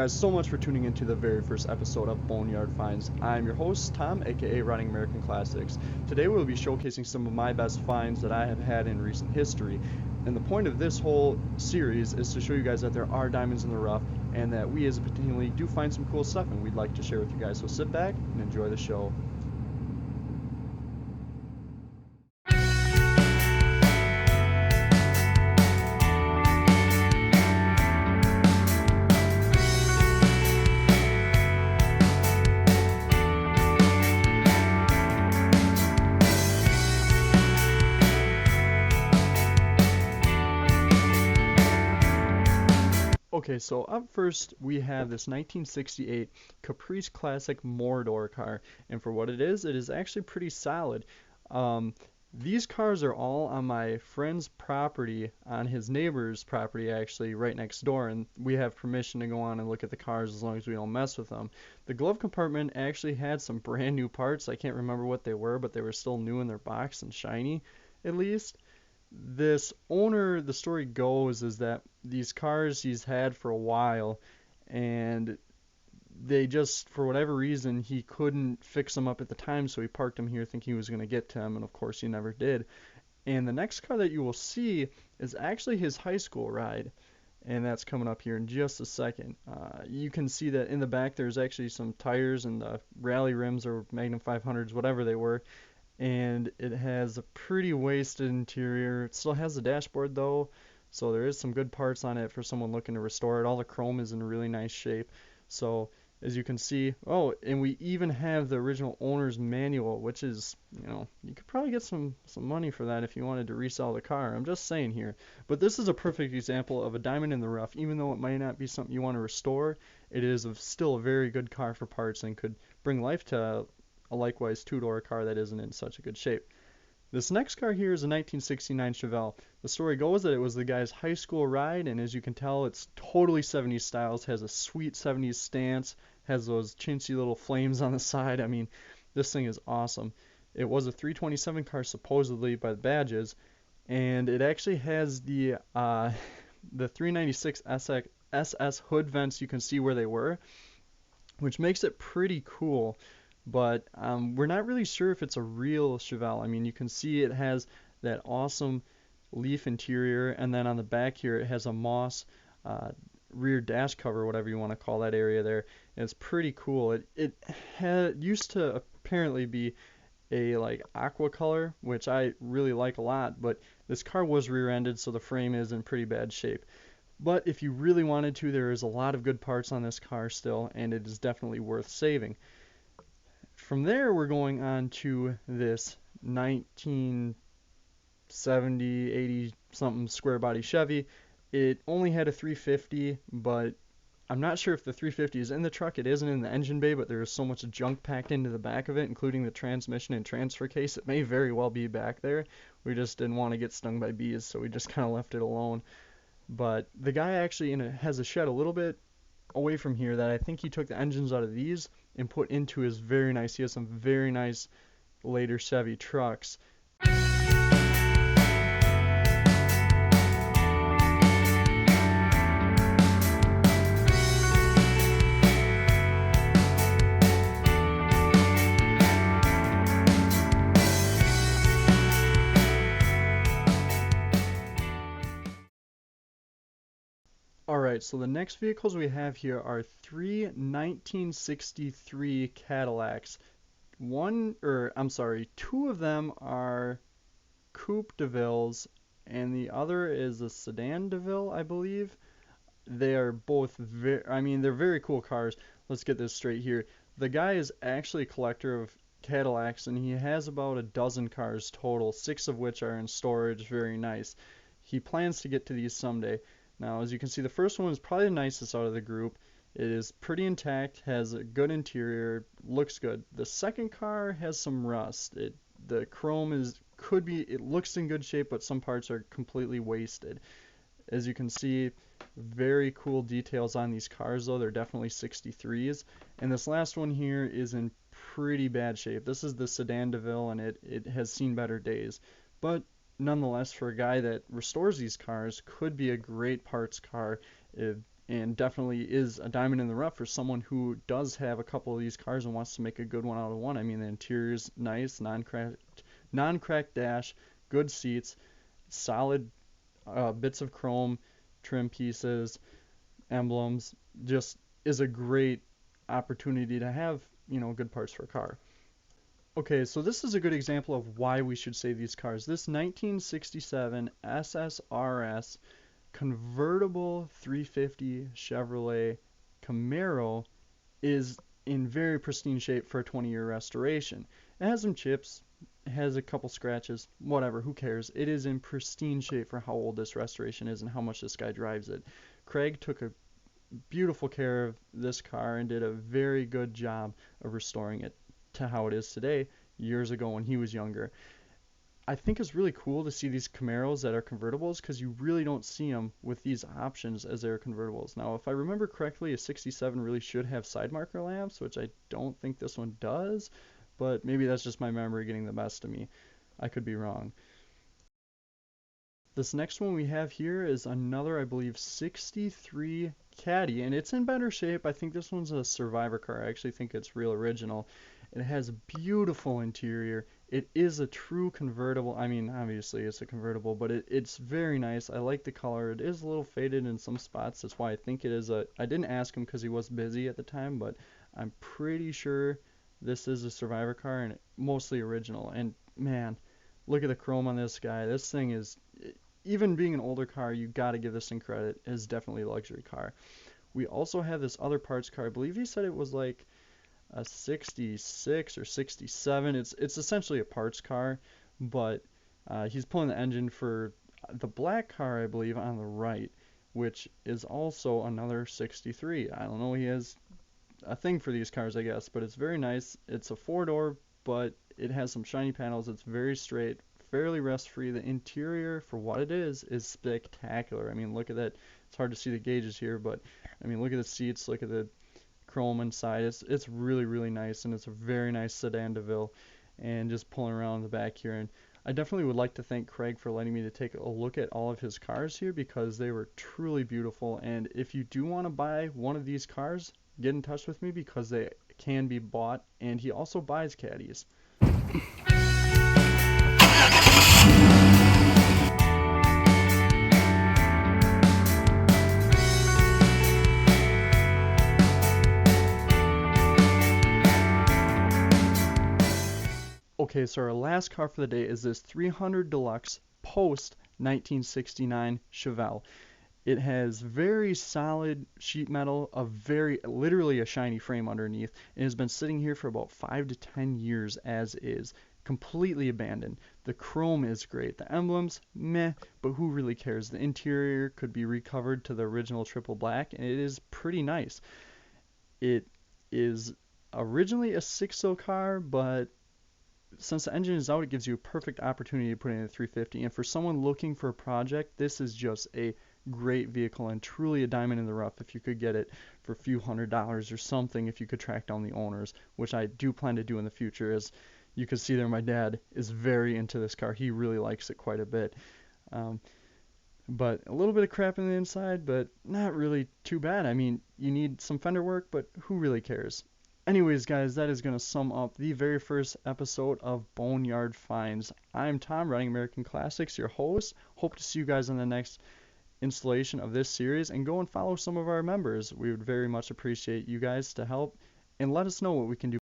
guys so much for tuning into the very first episode of Boneyard Finds. I'm your host, Tom, aka Riding American Classics. Today we'll be showcasing some of my best finds that I have had in recent history. And the point of this whole series is to show you guys that there are diamonds in the rough and that we as a Patina League do find some cool stuff and we'd like to share with you guys. So sit back and enjoy the show. Okay, so up first we have this 1968 Caprice Classic Mordor car, and for what it is actually pretty solid. Um, these cars are all on my friend's property, on his neighbor's property actually, right next door, and we have permission to go on and look at the cars as long as we don't mess with them. The glove compartment actually had some brand new parts. I can't remember what they were, but they were still new in their box and shiny, at least. This owner, the story goes, is that these cars he's had for a while, and they just, for whatever reason, he couldn't fix them up at the time, so he parked them here thinking he was going to get to them, and of course he never did. And the next car that you will see is actually his high school ride, and that's coming up here in just a second. You can see that in the back there's actually some tires and the rally rims or Magnum 500s, whatever they were, and it has a pretty wasted interior. It still has the dashboard though, so there is some good parts on it for someone looking to restore it. All the chrome is in really nice shape. So as you can see, oh, and we even have the original owner's manual, which is, you could probably get some money for that if you wanted to resell the car. I'm just saying here. But this is a perfect example of a diamond in the rough. Even though it might not be something you want to restore, it is still a very good car for parts and could bring life to a likewise two-door car that isn't in such a good shape. This next car here is a 1969 Chevelle. The story goes that it was the guy's high school ride, and as you can tell, it's totally 70s styles, has a sweet 70s stance, has those chintzy little flames on the side. I mean, this thing is awesome. It was a 327 car supposedly by the badges, and it actually has the 396 SS hood vents. You can see where they were, which makes it pretty cool. But we're not really sure if it's a real Chevelle. I mean, you can see it has that awesome leaf interior, and then on the back here it has a moss rear dash cover, whatever you want to call that area there. And it's pretty cool. It used to apparently be a like aqua color, which I really like a lot, but this car was rear-ended, so the frame is in pretty bad shape. But if you really wanted to, there is a lot of good parts on this car still, and it is definitely worth saving. From there, we're going on to this 1970, 80 something square body Chevy. It only had a 350, but I'm not sure if the 350 is in the truck. It isn't in the engine bay, but there is so much junk packed into the back of it, including the transmission and transfer case. It may very well be back there. We just didn't want to get stung by bees, so we just kind of left it alone. But the guy actually has a shed a little bit away from here that I think he took the engines out of these and put into his very nice. He has some very nice later Chevy trucks. Alright, so the next vehicles we have here are three 1963 Cadillacs. Two of them are Coupe de Villes, and the other is a Sedan de Ville, I believe. They are both they're very cool cars. Let's get this straight here. The guy is actually a collector of Cadillacs, and he has about a dozen cars total, 6 of which are in storage, very nice. He plans to get to these someday. Now, as you can see, the first one is probably the nicest out of the group. It is pretty intact, has a good interior, looks good. The second car has some rust. The chrome it looks in good shape, but some parts are completely wasted. As you can see, very cool details on these cars though. They're definitely 63s. And this last one here is in pretty bad shape. This is the Sedan de Ville, and it has seen better days. But nonetheless, for a guy that restores these cars, could be a great parts car. and definitely is a diamond in the rough for someone who does have a couple of these cars and wants to make a good one out of one. I mean, the interior's nice, non-cracked dash, good seats, solid bits of chrome, trim pieces, emblems. Just is a great opportunity to have, good parts for a car. Okay, so this is a good example of why we should save these cars. This 1967 SSRS convertible 350 Chevrolet Camaro is in very pristine shape for a 20-year restoration. It has some chips, has a couple scratches, whatever, who cares? It is in pristine shape for how old this restoration is and how much this guy drives it. Craig took a beautiful care of this car and did a very good job of restoring it to how it is today, years ago when he was younger. I think it's really cool to see these Camaros that are convertibles because you really don't see them with these options as they're convertibles. Now, if I remember correctly, a 67 really should have side marker lamps, which I don't think this one does, but maybe that's just my memory getting the best of me. I could be wrong. This next one we have here is another, I believe, 63 Caddy, and it's in better shape. I think this one's a survivor car. I actually think it's real original. It has a beautiful interior. It is a true convertible. I mean, obviously it's a convertible, but it's very nice. I like the color. It is a little faded in some spots. That's why I think it is a. I didn't ask him because he was busy at the time, but I'm pretty sure this is a survivor car and mostly original. And man, look at the chrome on this guy. This thing is, even being an older car, you got to give this thing credit. It is definitely a luxury car. We also have this other parts car. I believe he said it was like a 66 or 67. It's essentially a parts car, but he's pulling the engine for the black car, I believe, on the right, which is also another 63. I don't know. He has a thing for these cars, I guess, but it's very nice. It's a four-door, but it has some shiny panels. It's very straight, fairly rust-free. The interior, for what it is spectacular. I mean, look at that. It's hard to see the gauges here, but I mean, look at the seats, look at the chrome inside. It's really really nice, and it's a very nice sedan DeVille. And just pulling around the back here, and I definitely would like to thank Craig for letting me to take a look at all of his cars here because they were truly beautiful. And if you do want to buy one of these cars, get in touch with me because they can be bought, and he also buys caddies. Okay, so our last car for the day is this 300 Deluxe post 1969 Chevelle. It has very solid sheet metal, literally a shiny frame underneath, and has been sitting here for about 5 to 10 years as is, completely abandoned. The chrome is great. The emblems, meh, but who really cares? The interior could be recovered to the original triple black, and it is pretty nice. It is originally a six-cylinder car, but since the engine is out, it gives you a perfect opportunity to put in a 350. And for someone looking for a project, this is just a great vehicle and truly a diamond in the rough if you could get it for a few $100s or something if you could track down the owners, which I do plan to do in the future. As you can see there, my dad is very into this car. He really likes it quite a bit. But a little bit of crap in the inside, but not really too bad. I mean, you need some fender work, but who really cares? Anyways, guys, that is going to sum up the very first episode of Boneyard Finds. I'm Tom, running American Classics, your host. Hope to see you guys on the next installation of this series, and go and follow some of our members. We would very much appreciate you guys to help and let us know what we can do